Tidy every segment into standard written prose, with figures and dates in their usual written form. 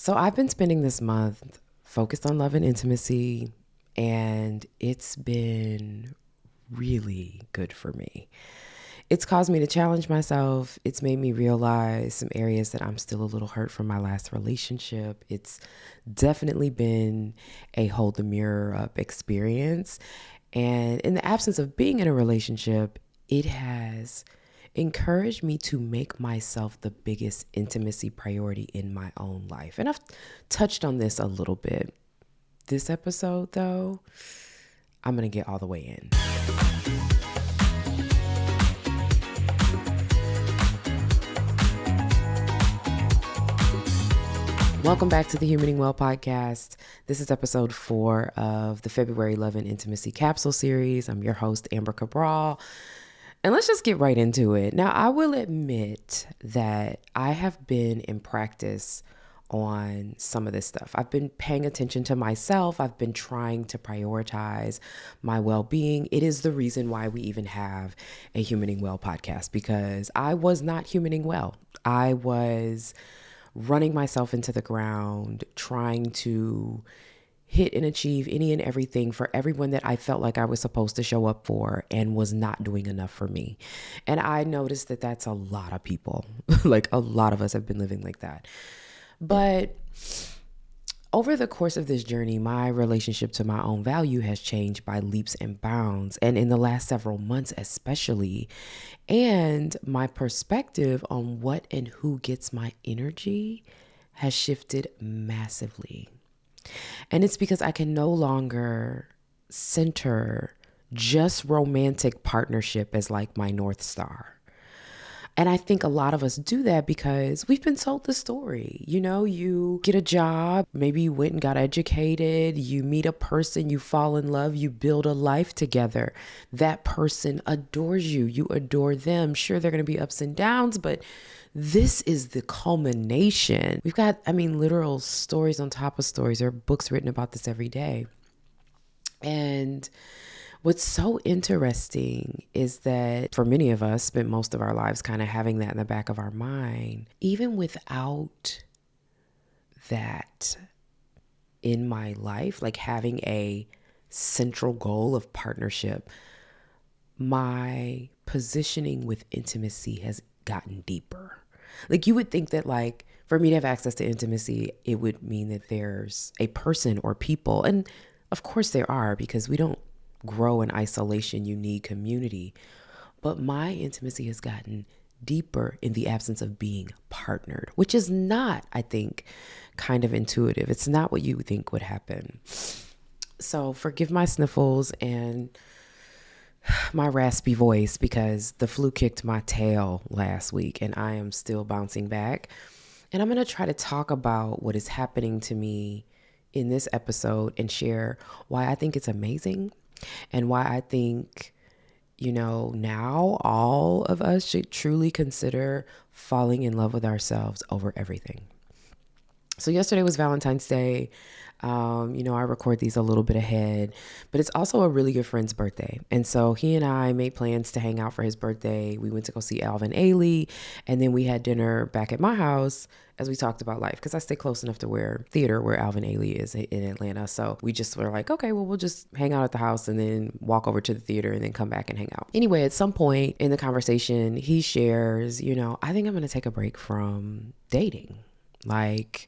So I've been spending this month focused on love and intimacy, and it's been really good for me. It's caused me to challenge myself. It's made me realize some areas that I'm still a little hurt from my last relationship. It's definitely been a hold the mirror up experience. And in the absence of being in a relationship, it has encouraged me to make myself the biggest intimacy priority in my own life. And I've touched on this a little bit. This episode, though, I'm going to get all the way in. Welcome back to the Humaning Well podcast. This is episode 4 of the February Love and Intimacy capsule series. I'm your host, Amber Cabral. And let's just get right into it. Now, I will admit that I have been in practice on some of this stuff. I've been paying attention to myself. I've been trying to prioritize my well-being. It is the reason why we even have a Humaning Well podcast, because I was not humaning well. I was running myself into the ground, trying to hit and achieve any and everything for everyone that I felt like I was supposed to show up for, and was not doing enough for me. And I noticed that that's a lot of people. Like, a lot of us have been living like that. But over the course of this journey, my relationship to my own value has changed by leaps and bounds. And in the last several months, especially, and my perspective on what and who gets my energy has shifted massively. And it's because I can no longer center just romantic partnership as like my North Star. And I think a lot of us do that because we've been told the story. You know, you get a job, maybe you went and got educated, you meet a person, you fall in love, you build a life together. That person adores you, you adore them. Sure, there are going to be ups and downs, but this is the culmination. We've got, literal stories on top of stories. There are books written about this every day. And what's so interesting is that for many of us, spent most of our lives kind of having that in the back of our mind. Even without that in my life, like having a central goal of partnership, my positioning with intimacy has gotten deeper. Like, you would think that, like, for me to have access to intimacy, it would mean that there's a person or people. And of course there are, because we don't grow in isolation. You need community. But my intimacy has gotten deeper in the absence of being partnered, which is not, I think, kind of intuitive. It's not what you think would happen. So forgive my sniffles and my raspy voice, because the flu kicked my tail last week and I am still bouncing back. And I'm going to try to talk about what is happening to me in this episode and share why I think it's amazing and why I think, now all of us should truly consider falling in love with ourselves over everything. So yesterday was Valentine's Day. I record these a little bit ahead, but it's also a really good friend's birthday. And so he and I made plans to hang out for his birthday. We went to go see Alvin Ailey, and then we had dinner back at my house as we talked about life, because I stay close enough to where Alvin Ailey is in Atlanta. So we just were like, okay, well, we'll just hang out at the house and then walk over to the theater and then come back and hang out. Anyway, at some point in the conversation, he shares, I think I'm going to take a break from dating. Like,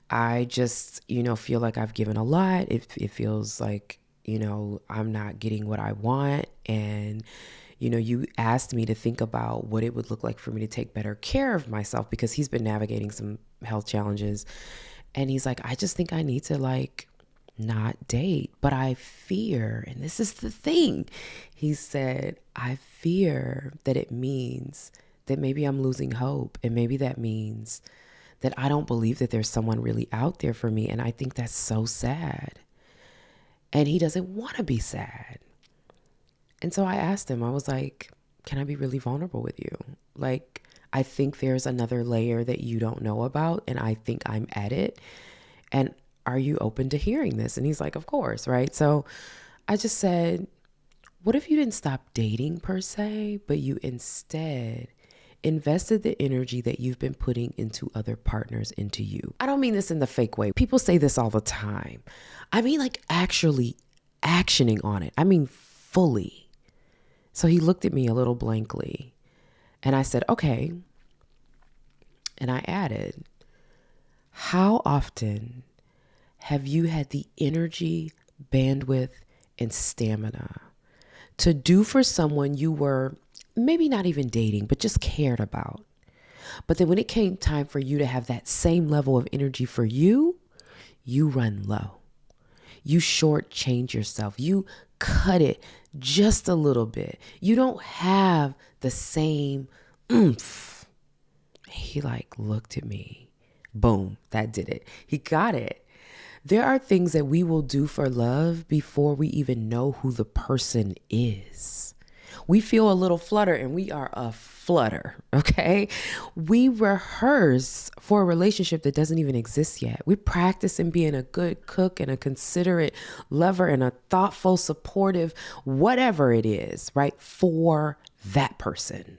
I just, feel like I've given a lot. It feels like, I'm not getting what I want. And, you asked me to think about what it would look like for me to take better care of myself, because he's been navigating some health challenges. And he's like, I just think I need to not date. But I fear, and this is the thing, he said, I fear that it means that maybe I'm losing hope. And maybe that means that I don't believe that there's someone really out there for me. And I think that's so sad. And he doesn't want to be sad. And so I asked him, I was like, can I be really vulnerable with you? Like, I think there's another layer that you don't know about, and I think I'm at it. And are you open to hearing this? And he's like, of course, right? So I just said, what if you didn't stop dating per se, but you instead invested the energy that you've been putting into other partners into you. I don't mean this in the fake way. People say this all the time. I mean like actually actioning on it. I mean fully. So he looked at me a little blankly and I said, okay. And I added, how often have you had the energy, bandwidth, and stamina to do for someone you were maybe not even dating, but just cared about? But then when it came time for you to have that same level of energy for you, you run low. You shortchange yourself. You cut it just a little bit. You don't have the same oomph. He looked at me. Boom, that did it. He got it. There are things that we will do for love before we even know who the person is. We feel a little flutter and we are a flutter, okay? We rehearse for a relationship that doesn't even exist yet. We practice in being a good cook and a considerate lover and a thoughtful, supportive, whatever it is, right? For that person.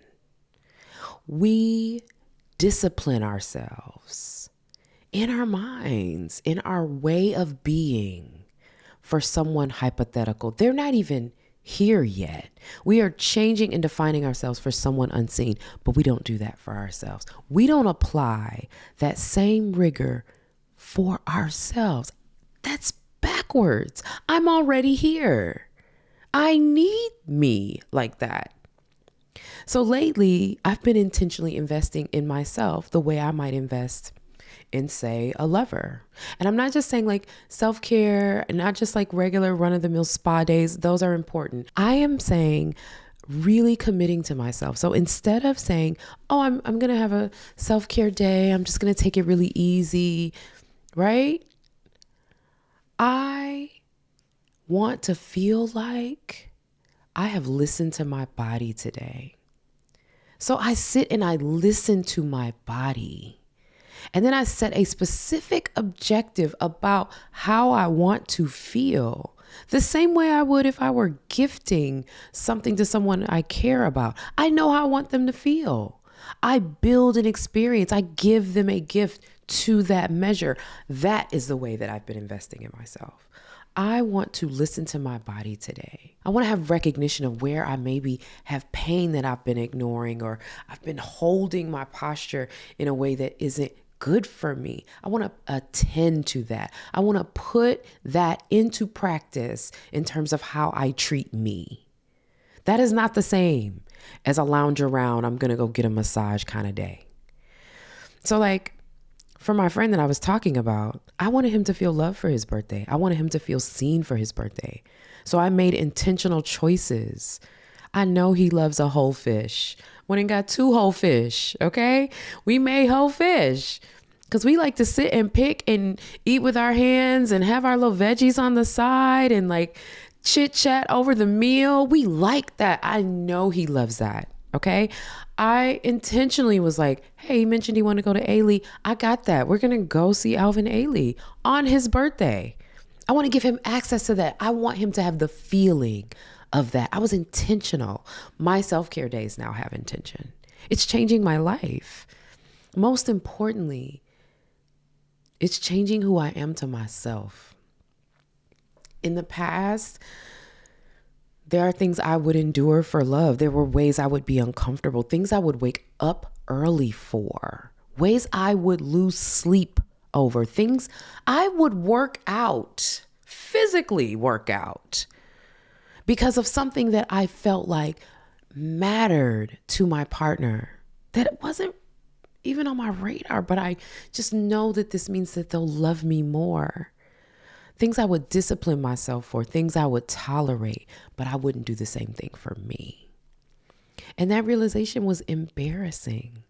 We discipline ourselves in our minds, in our way of being for someone hypothetical. They're not even here yet. We are changing and defining ourselves for someone unseen, but we don't do that for ourselves. We don't apply that same rigor for ourselves. That's backwards. I'm already here. I need me like that. So lately, I've been intentionally investing in myself the way I might invest in, say, a lover. And I'm not just saying like self-care and not just like regular run-of-the-mill spa days. Those are important. I am saying really committing to myself. So instead of saying, oh, I'm going to have a self-care day, I'm just going to take it really easy, right? I want to feel like I have listened to my body today. So I sit and I listen to my body. And then I set a specific objective about how I want to feel. The same way I would if I were gifting something to someone I care about. I know how I want them to feel. I build an experience. I give them a gift to that measure. That is the way that I've been investing in myself. I want to listen to my body today. I want to have recognition of where I maybe have pain that I've been ignoring, or I've been holding my posture in a way that isn't good for me. I want to attend to that. I want to put that into practice in terms of how I treat me. That is not the same as a lounge around, I'm going to go get a massage kind of day. So for my friend that I was talking about, I wanted him to feel love for his birthday. I wanted him to feel seen for his birthday. So I made intentional choices. I know he loves a whole fish. Went and got 2 whole fish, okay? We made whole fish because we like to sit and pick and eat with our hands and have our little veggies on the side and chit chat over the meal. We like that. I know he loves that, okay? I intentionally was like, hey, he mentioned he wanted to go to Ailey. I got that. We're going to go see Alvin Ailey on his birthday. I want to give him access to that. I want him to have the feeling of that. I was intentional. My self-care days now have intention. It's changing my life. Most importantly, it's changing who I am to myself. In the past, there are things I would endure for love. There were ways I would be uncomfortable, things I would wake up early for, ways I would lose sleep over, things I would work out, physically work out, because of something that I felt like mattered to my partner, that it wasn't even on my radar, but I just know that this means that they'll love me more. Things I would discipline myself for, things I would tolerate, but I wouldn't do the same thing for me. And that realization was embarrassing.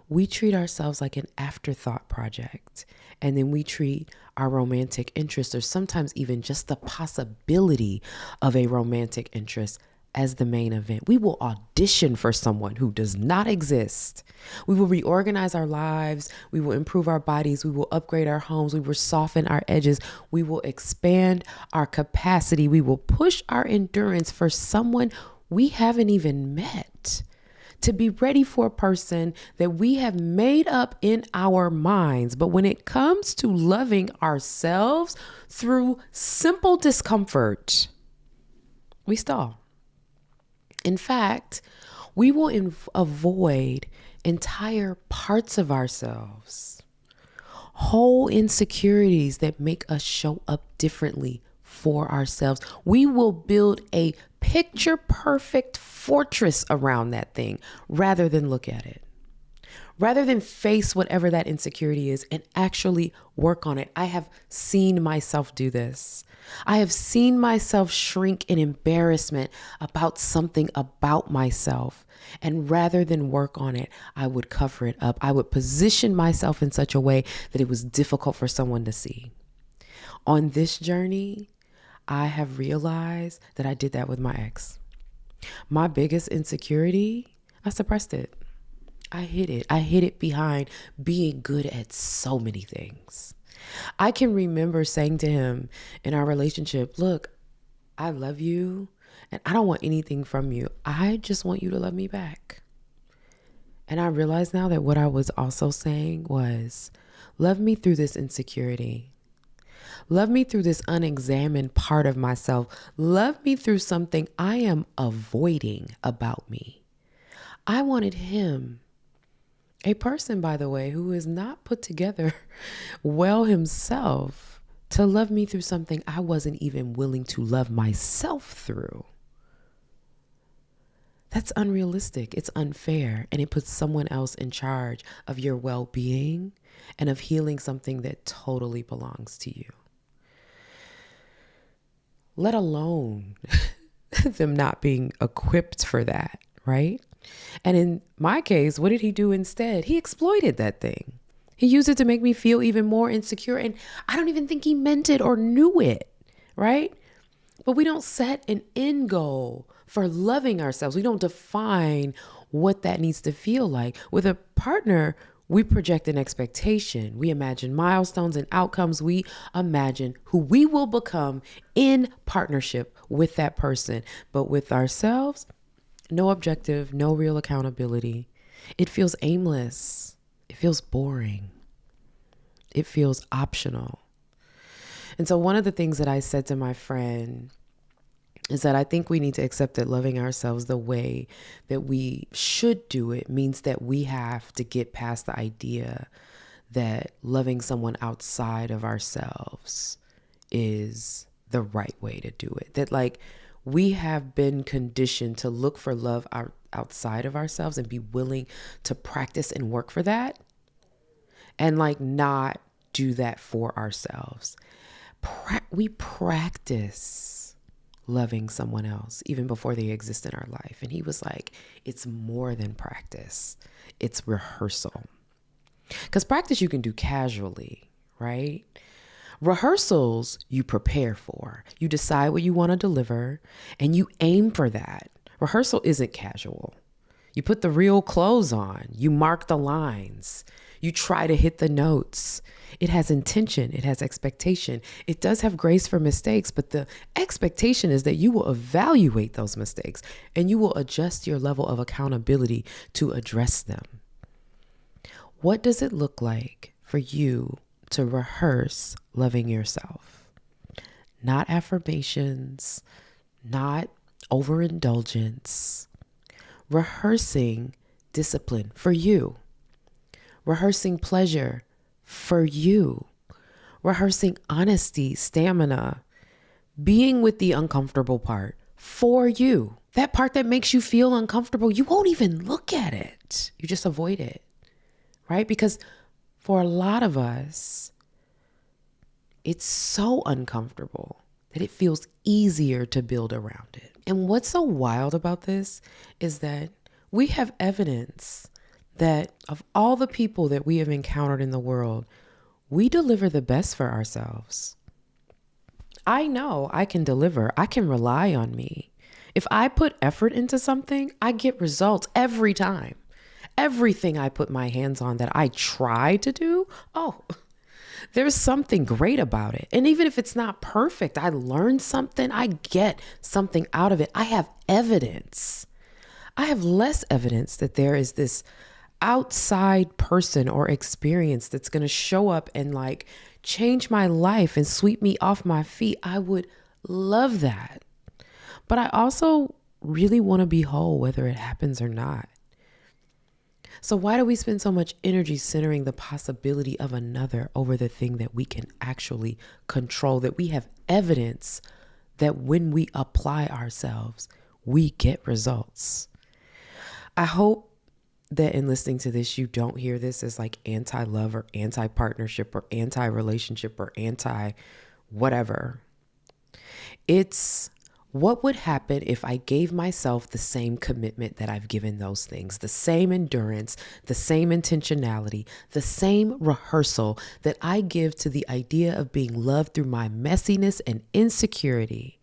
We treat ourselves like an afterthought project, and then we treat our romantic interest, or sometimes even just the possibility of a romantic interest, as the main event. We will audition for someone who does not exist. We will reorganize our lives. We will improve our bodies. We will upgrade our homes. We will soften our edges. We will expand our capacity. We will push our endurance for someone we haven't even met, to be ready for a person that we have made up in our minds. But when it comes to loving ourselves through simple discomfort, we stall. In fact, we will avoid entire parts of ourselves, whole insecurities that make us show up differently for ourselves. We will build a picture perfect fortress around that thing rather than look at it, rather than face whatever that insecurity is and actually work on it. I have seen myself do this. I have seen myself shrink in embarrassment about something about myself. And rather than work on it, I would cover it up. I would position myself in such a way that it was difficult for someone to see. On this journey, I have realized that I did that with my ex. My biggest insecurity, I suppressed it. I hid it. I hid it behind being good at so many things. I can remember saying to him in our relationship, look, I love you and I don't want anything from you. I just want you to love me back. And I realize now that what I was also saying was, love me through this insecurity. Love me through this unexamined part of myself. Love me through something I am avoiding about me. I wanted him, a person, by the way, who is not put together well himself, to love me through something I wasn't even willing to love myself through. That's unrealistic. It's unfair. And it puts someone else in charge of your well-being and of healing something that totally belongs to you. Let alone them not being equipped for that, right? And in my case, what did he do instead? He exploited that thing. He used it to make me feel even more insecure. And I don't even think he meant it or knew it, right? But we don't set an end goal for loving ourselves. We don't define what that needs to feel like. With a partner, we project an expectation. We imagine milestones and outcomes. We imagine who we will become in partnership with that person. But with ourselves, no objective, no real accountability. It feels aimless. It feels boring. It feels optional. And so one of the things that I said to my friend is that I think we need to accept that loving ourselves the way that we should do it means that we have to get past the idea that loving someone outside of ourselves is the right way to do it. That we have been conditioned to look for love outside of ourselves and be willing to practice and work for that and not do that for ourselves. We practice loving someone else even before they exist in our life. And he was like, it's more than practice. It's rehearsal. Because practice you can do casually, right? Rehearsals you prepare for. You decide what you want to deliver and you aim for that. Rehearsal isn't casual. You put the real clothes on. You mark the lines. You try to hit the notes. It has intention. It has expectation. It does have grace for mistakes, but the expectation is that you will evaluate those mistakes and you will adjust your level of accountability to address them. What does it look like for you to rehearse loving yourself? Not affirmations, not overindulgence. Rehearsing discipline for you. Rehearsing pleasure for you. Rehearsing honesty, stamina, being with the uncomfortable part for you. That part that makes you feel uncomfortable, you won't even look at it. You just avoid it, right? Because for a lot of us, it's so uncomfortable that it feels easier to build around it. And what's so wild about this is that we have evidence that of all the people that we have encountered in the world, we deliver the best for ourselves. I know I can deliver. I can rely on me. If I put effort into something, I get results every time. Everything I put my hands on that I try to do, there's something great about it. And even if it's not perfect, I learned something, I get something out of it. I have evidence. I have less evidence that there is this outside person or experience that's going to show up and like change my life and sweep me off my feet. I would love that. But I also really want to be whole, whether it happens or not. So why do we spend so much energy centering the possibility of another over the thing that we can actually control, that we have evidence that when we apply ourselves, we get results? I hope that in listening to this, you don't hear this as like anti-love or anti-partnership or anti-relationship or anti-whatever. It's what would happen if I gave myself the same commitment that I've given those things, the same endurance, the same intentionality, the same rehearsal that I give to the idea of being loved through my messiness and insecurity.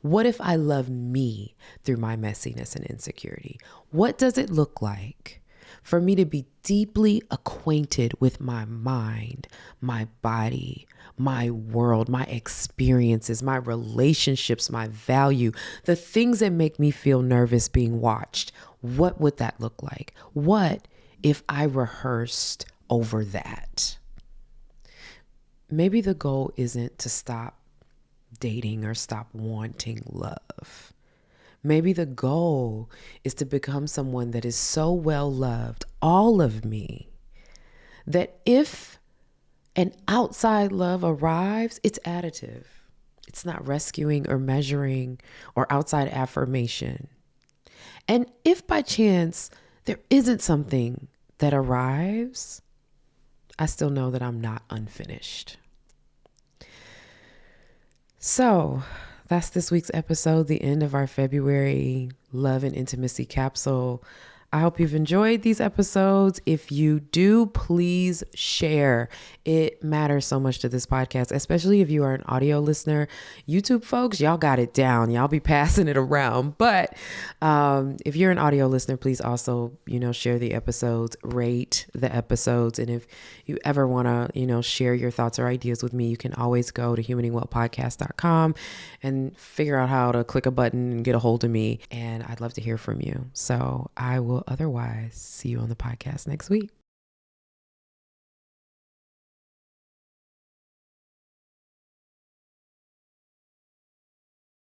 What if I love me through my messiness and insecurity? What does it look like for me to be deeply acquainted with my mind, my body, my world, my experiences, my relationships, my value, the things that make me feel nervous being watched? What would that look like? What if I rehearsed over that? Maybe the goal isn't to stop dating or stop wanting love. Maybe the goal is to become someone that is so well loved, all of me, that if an outside love arrives, it's additive. It's not rescuing or measuring or outside affirmation. And if by chance there isn't something that arrives, I still know that I'm not unfinished. So that's this week's episode, the end of our February love and intimacy capsule. I hope you've enjoyed these episodes. If you do, please share. It matters so much to this podcast, especially if you are an audio listener. YouTube folks, y'all got it down. Y'all be passing it around. But if you're an audio listener, please also, share the episodes, rate the episodes. And if you ever want to, share your thoughts or ideas with me, you can always go to humaningwellpodcast.com and figure out how to click a button and get a hold of me. And I'd love to hear from you. So I will otherwise see you on the podcast next week.